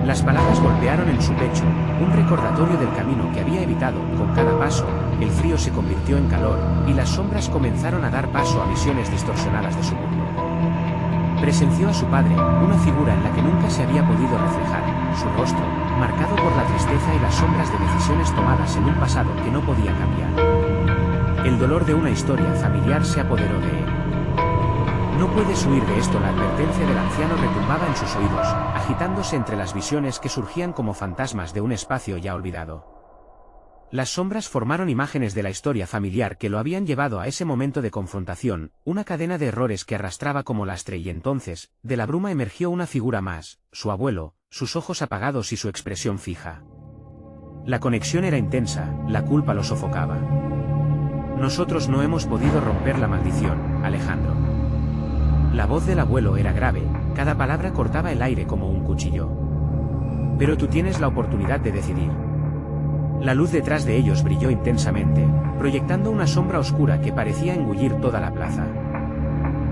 Speaker 1: Las palabras golpearon en su pecho, un recordatorio del camino que había evitado. Con cada paso, el frío se convirtió en calor, y las sombras comenzaron a dar paso a visiones distorsionadas de su mundo. Presenció a su padre, una figura en la que nunca se había podido reflejar, su rostro, marcado por la tristeza y las sombras de decisiones tomadas en un pasado que no podía cambiar. El dolor de una historia familiar se apoderó de él. «No puedes huir de esto». La advertencia del anciano retumbaba en sus oídos, agitándose entre las visiones que surgían como fantasmas de un espacio ya olvidado. Las sombras formaron imágenes de la historia familiar que lo habían llevado a ese momento de confrontación, una cadena de errores que arrastraba como lastre, y entonces, de la bruma emergió una figura más, su abuelo, sus ojos apagados y su expresión fija. La conexión era intensa, la culpa lo sofocaba. «Nosotros no hemos podido romper la maldición, Alejandro. La voz del abuelo era grave, cada palabra cortaba el aire como un cuchillo. Pero tú tienes la oportunidad de decidir. La luz detrás de ellos brilló intensamente, proyectando una sombra oscura que parecía engullir toda la plaza.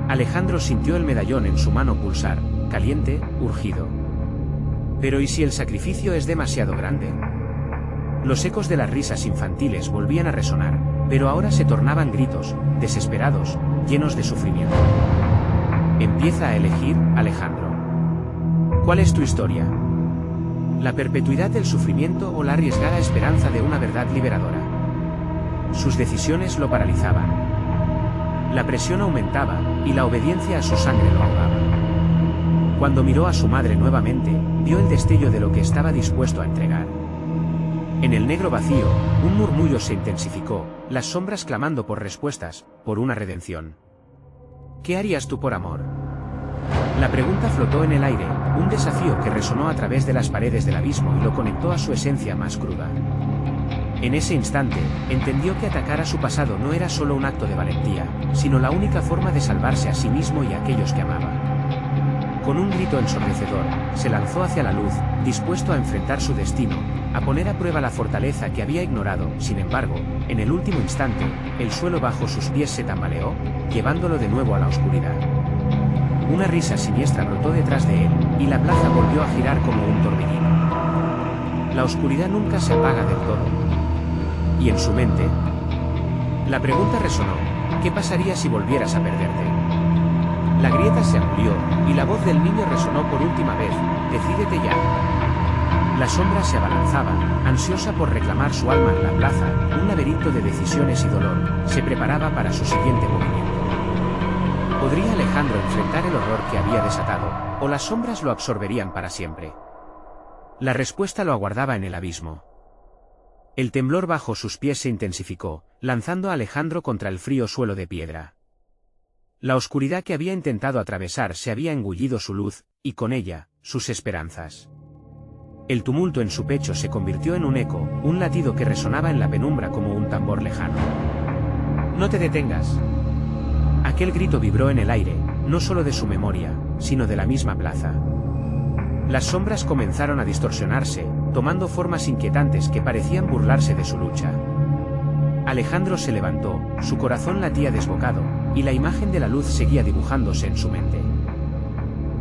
Speaker 1: Alejandro sintió el medallón en su mano pulsar, caliente, urgido. Pero ¿y si el sacrificio es demasiado grande? Los ecos de las risas infantiles volvían a resonar, pero ahora se tornaban gritos, desesperados, llenos de sufrimiento. Empieza a elegir, Alejandro. ¿Cuál es tu historia? ¿La perpetuidad del sufrimiento o la arriesgada esperanza de una verdad liberadora? Sus decisiones lo paralizaban. La presión aumentaba, y la obediencia a su sangre lo ahogaba. Cuando miró a su madre nuevamente, vio el destello de lo que estaba dispuesto a entregar. En el negro vacío, un murmullo se intensificó, las sombras clamando por respuestas, por una redención. ¿Qué harías tú por amor? La pregunta flotó en el aire, un desafío que resonó a través de las paredes del abismo y lo conectó a su esencia más cruda. En ese instante, entendió que atacar a su pasado no era solo un acto de valentía, sino la única forma de salvarse a sí mismo y a aquellos que amaba. Con un grito ensordecedor, se lanzó hacia la luz, dispuesto a enfrentar su destino, a poner a prueba la fortaleza que había ignorado. Sin embargo, en el último instante, el suelo bajo sus pies se tambaleó, llevándolo de nuevo a la oscuridad. Una risa siniestra brotó detrás de él, y la plaza volvió a girar como un torbellino. La oscuridad nunca se apaga del todo. Y en su mente, la pregunta resonó: ¿qué pasaría si volvieras a perderte? La grieta se amplió, y la voz del niño resonó por última vez: decídete ya. La sombra se abalanzaba, ansiosa por reclamar su alma en la plaza, un laberinto de decisiones y dolor, se preparaba para su siguiente movimiento. ¿Podría Alejandro enfrentar el horror que había desatado, o las sombras lo absorberían para siempre? La respuesta lo aguardaba en el abismo. El temblor bajo sus pies se intensificó, lanzando a Alejandro contra el frío suelo de piedra. La oscuridad que había intentado atravesar se había engullido su luz, y con ella, sus esperanzas. El tumulto en su pecho se convirtió en un eco, un latido que resonaba en la penumbra como un tambor lejano. ¡No te detengas! Aquel grito vibró en el aire, no solo de su memoria, sino de la misma plaza. Las sombras comenzaron a distorsionarse, tomando formas inquietantes que parecían burlarse de su lucha. Alejandro se levantó, su corazón latía desbocado, y la imagen de la luz seguía dibujándose en su mente.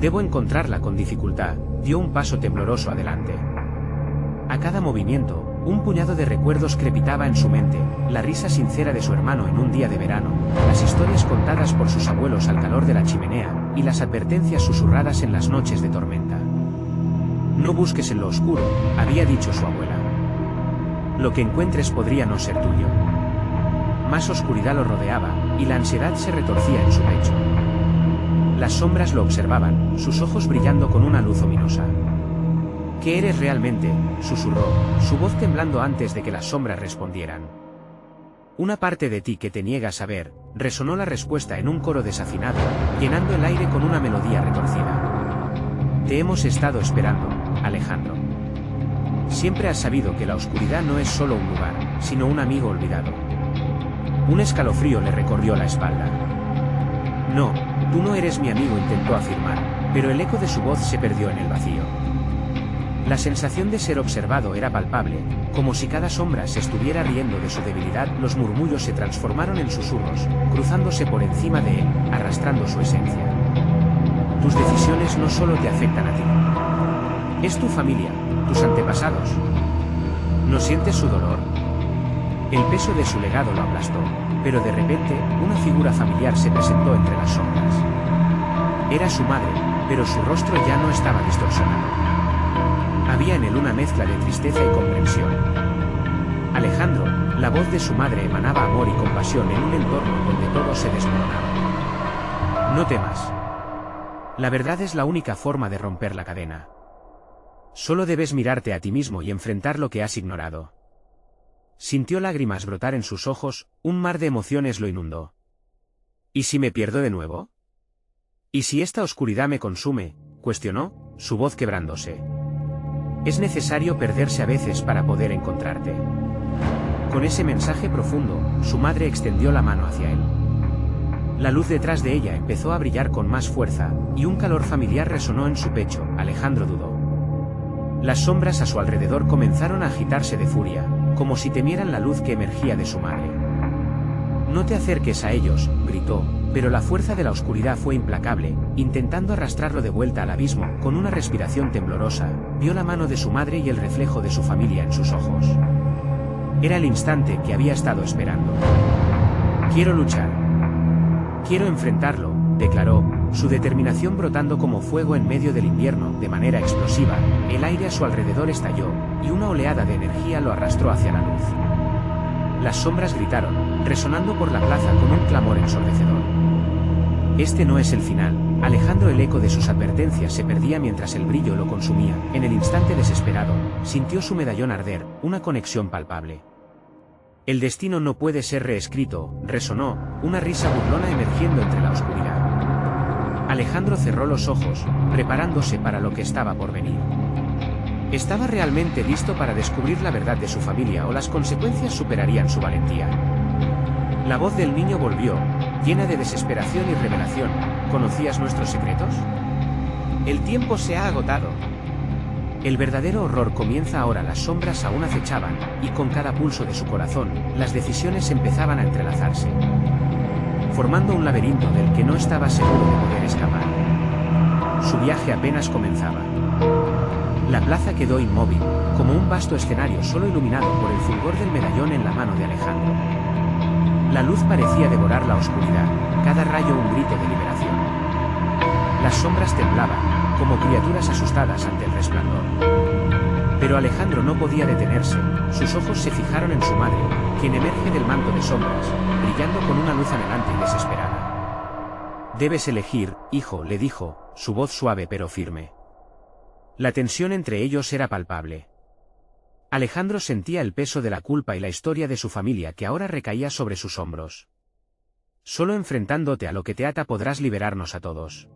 Speaker 1: Debo encontrarla con dificultad, dio un paso tembloroso adelante. A cada movimiento, un puñado de recuerdos crepitaba en su mente, la risa sincera de su hermano en un día de verano, las historias contadas por sus abuelos al calor de la chimenea, y las advertencias susurradas en las noches de tormenta. No busques en lo oscuro, había dicho su abuela. Lo que encuentres podría no ser tuyo. Más oscuridad lo rodeaba, y la ansiedad se retorcía en su pecho. Las sombras lo observaban, sus ojos brillando con una luz ominosa. ¿Qué eres realmente?, susurró, su voz temblando antes de que las sombras respondieran. Una parte de ti que te niega a saber, resonó la respuesta en un coro desafinado, llenando el aire con una melodía retorcida. Te hemos estado esperando, Alejandro. Siempre has sabido que la oscuridad no es solo un lugar, sino un amigo olvidado. Un escalofrío le recorrió la espalda. No, tú no eres mi amigo, intentó afirmar, pero el eco de su voz se perdió en el vacío. La sensación de ser observado era palpable, como si cada sombra se estuviera riendo de su debilidad. Los murmullos se transformaron en susurros, cruzándose por encima de él, arrastrando su esencia. Tus decisiones no solo te afectan a ti. Es tu familia, tus antepasados. ¿No sientes su dolor? El peso de su legado lo aplastó, pero de repente, una figura familiar se presentó entre las sombras. Era su madre, pero su rostro ya no estaba distorsionado. Había en él una mezcla de tristeza y comprensión. Alejandro, la voz de su madre emanaba amor y compasión en un entorno donde todo se desmoronaba. No temas. La verdad es la única forma de romper la cadena. Solo debes mirarte a ti mismo y enfrentar lo que has ignorado. Sintió lágrimas brotar en sus ojos, un mar de emociones lo inundó. ¿Y si me pierdo de nuevo? ¿Y si esta oscuridad me consume?, cuestionó, su voz quebrándose. Es necesario perderse a veces para poder encontrarte. Con ese mensaje profundo, su madre extendió la mano hacia él. La luz detrás de ella empezó a brillar con más fuerza, y un calor familiar resonó en su pecho. Alejandro dudó. Las sombras a su alrededor comenzaron a agitarse de furia, como si temieran la luz que emergía de su madre. «No te acerques a ellos», gritó, pero la fuerza de la oscuridad fue implacable, intentando arrastrarlo de vuelta al abismo. Con una respiración temblorosa, vio la mano de su madre y el reflejo de su familia en sus ojos. Era el instante que había estado esperando. «Quiero luchar. Quiero enfrentarlo», declaró, su determinación brotando como fuego en medio del invierno. De manera explosiva, el aire a su alrededor estalló, y una oleada de energía lo arrastró hacia la luz. Las sombras gritaron, resonando por la plaza con un clamor ensordecedor. «Este no es el final». Alejandro, el eco de sus advertencias se perdía mientras el brillo lo consumía. En el instante desesperado, sintió su medallón arder, una conexión palpable. «El destino no puede ser reescrito», resonó, una risa burlona emergiendo entre la oscuridad. Alejandro cerró los ojos, preparándose para lo que estaba por venir. ¿Estaba realmente listo para descubrir la verdad de su familia o las consecuencias superarían su valentía? La voz del niño volvió, llena de desesperación y revelación. «¿Conocías nuestros secretos? El tiempo se ha agotado». El verdadero horror comienza ahora. Las sombras aún acechaban, y con cada pulso de su corazón, las decisiones empezaban a entrelazarse, formando un laberinto del que no estaba seguro de poder escapar. Su viaje apenas comenzaba. La plaza quedó inmóvil, como un vasto escenario solo iluminado por el fulgor del medallón en la mano de Alejandro. La luz parecía devorar la oscuridad, cada rayo un grito de liberación. Las sombras temblaban, como criaturas asustadas ante el resplandor. Pero Alejandro no podía detenerse, sus ojos se fijaron en su madre, quien emerge del manto de sombras, brillando con una luz anhelante y desesperada. «Debes elegir, hijo», le dijo, su voz suave pero firme. La tensión entre ellos era palpable. Alejandro sentía el peso de la culpa y la historia de su familia que ahora recaía sobre sus hombros. «Solo enfrentándote a lo que te ata podrás liberarnos a todos».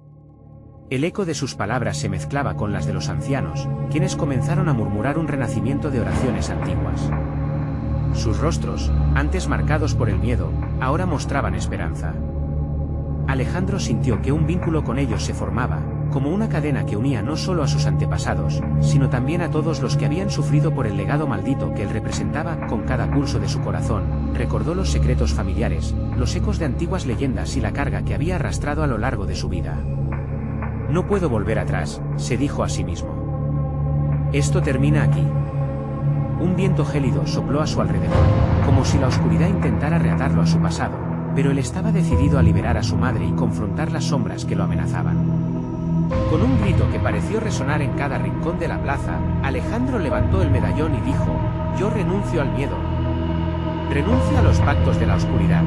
Speaker 1: El eco de sus palabras se mezclaba con las de los ancianos, quienes comenzaron a murmurar un renacimiento de oraciones antiguas. Sus rostros, antes marcados por el miedo, ahora mostraban esperanza. Alejandro sintió que un vínculo con ellos se formaba, como una cadena que unía no solo a sus antepasados, sino también a todos los que habían sufrido por el legado maldito que él representaba. Con cada pulso de su corazón, recordó los secretos familiares, los ecos de antiguas leyendas y la carga que había arrastrado a lo largo de su vida. «No puedo volver atrás», se dijo a sí mismo. «Esto termina aquí». Un viento gélido sopló a su alrededor, como si la oscuridad intentara reatarlo a su pasado, pero él estaba decidido a liberar a su madre y confrontar las sombras que lo amenazaban. Con un grito que pareció resonar en cada rincón de la plaza, Alejandro levantó el medallón y dijo: «Yo renuncio al miedo. Renuncio a los pactos de la oscuridad».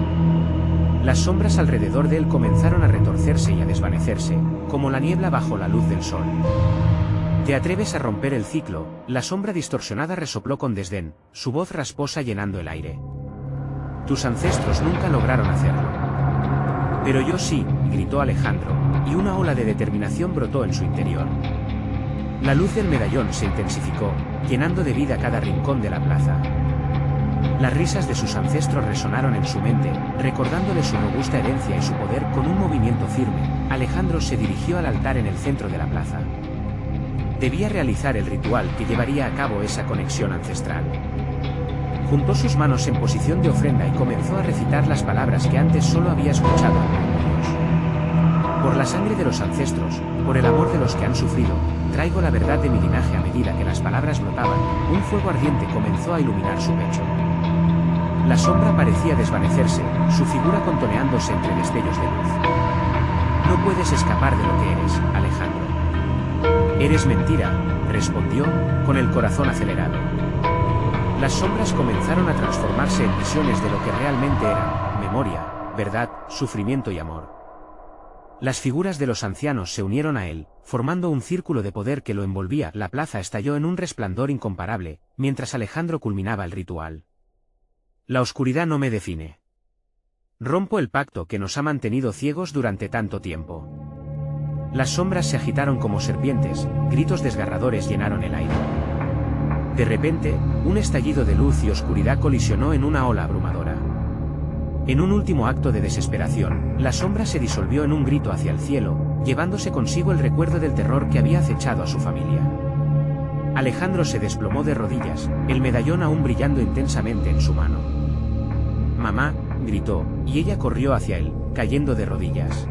Speaker 1: Las sombras alrededor de él comenzaron a retorcerse y a desvanecerse, como la niebla bajo la luz del sol. «¿Te atreves a romper el ciclo?», la sombra distorsionada resopló con desdén, su voz rasposa llenando el aire. «Tus ancestros nunca lograron hacerlo». «Pero yo sí», gritó Alejandro, y una ola de determinación brotó en su interior. La luz del medallón se intensificó, llenando de vida cada rincón de la plaza. Las risas de sus ancestros resonaron en su mente, recordándole su robusta herencia y su poder. Con un movimiento firme, Alejandro se dirigió al altar en el centro de la plaza. Debía realizar el ritual que llevaría a cabo esa conexión ancestral. Juntó sus manos en posición de ofrenda y comenzó a recitar las palabras que antes solo había escuchado en murmullos. «Por la sangre de los ancestros, por el amor de los que han sufrido, traigo la verdad de mi linaje». A medida que las palabras brotaban, un fuego ardiente comenzó a iluminar su pecho. La sombra parecía desvanecerse, su figura contoneándose entre destellos de luz. «No puedes escapar de lo que eres, Alejandro». «Eres mentira», respondió, con el corazón acelerado. Las sombras comenzaron a transformarse en visiones de lo que realmente eran: memoria, verdad, sufrimiento y amor. Las figuras de los ancianos se unieron a él, formando un círculo de poder que lo envolvía. La plaza estalló en un resplandor incomparable, mientras Alejandro culminaba el ritual. «La oscuridad no me define. Rompo el pacto que nos ha mantenido ciegos durante tanto tiempo». Las sombras se agitaron como serpientes, gritos desgarradores llenaron el aire. De repente, un estallido de luz y oscuridad colisionó en una ola abrumadora. En un último acto de desesperación, la sombra se disolvió en un grito hacia el cielo, llevándose consigo el recuerdo del terror que había acechado a su familia. Alejandro se desplomó de rodillas, el medallón aún brillando intensamente en su mano. «Mamá», gritó, y ella corrió hacia él, cayendo de rodillas.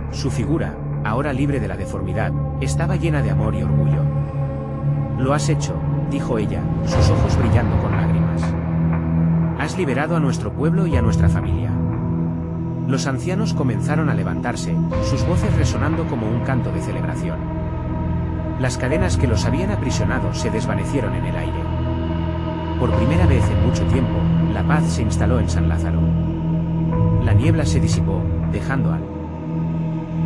Speaker 1: Su figura, ahora libre de la deformidad, estaba llena de amor y orgullo. «Lo has hecho», dijo ella, sus ojos brillando con lágrimas. «Has liberado a nuestro pueblo y a nuestra familia». Los ancianos comenzaron a levantarse, sus voces resonando como un canto de celebración. Las cadenas que los habían aprisionado se desvanecieron en el aire. Por primera vez en mucho tiempo, la paz se instaló en San Lázaro. La niebla se disipó, dejando al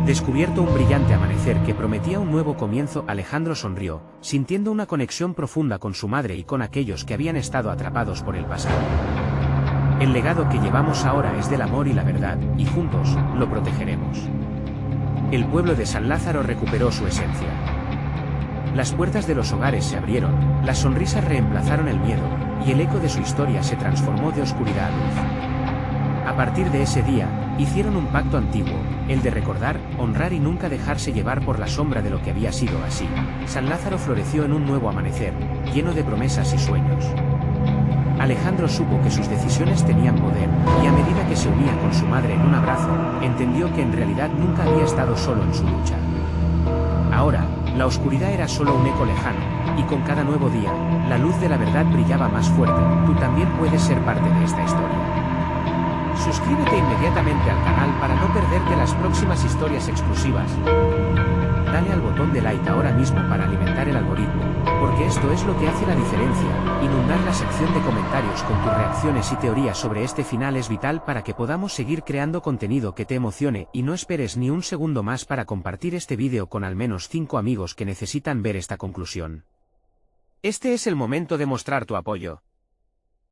Speaker 1: descubierto un brillante amanecer que prometía un nuevo comienzo. Alejandro sonrió, sintiendo una conexión profunda con su madre y con aquellos que habían estado atrapados por el pasado. El legado que llevamos ahora es del amor y la verdad, y juntos, lo protegeremos. El pueblo de San Lázaro recuperó su esencia. Las puertas de los hogares se abrieron, las sonrisas reemplazaron el miedo, y el eco de su historia se transformó de oscuridad a luz. A partir de ese día, hicieron un pacto antiguo, el de recordar, honrar y nunca dejarse llevar por la sombra de lo que había sido. Así, San Lázaro floreció en un nuevo amanecer, lleno de promesas y sueños. Alejandro supo que sus decisiones tenían poder, y a medida que se unía con su madre en un abrazo, entendió que en realidad nunca había estado solo en su lucha. Ahora, la oscuridad era solo un eco lejano, y con cada nuevo día, la luz de la verdad brillaba más fuerte. Tú también puedes ser parte de esta historia. Suscríbete inmediatamente al canal para no perderte las próximas historias exclusivas. Dale al botón de like ahora mismo para alimentar el algoritmo, porque esto es lo que hace la diferencia. Inundar la sección de comentarios con tus reacciones y teorías sobre este final es vital para que podamos seguir creando contenido que te emocione, y no esperes ni un segundo más para compartir este vídeo con al menos 5 amigos que necesitan ver esta conclusión. Este es el momento de mostrar tu apoyo.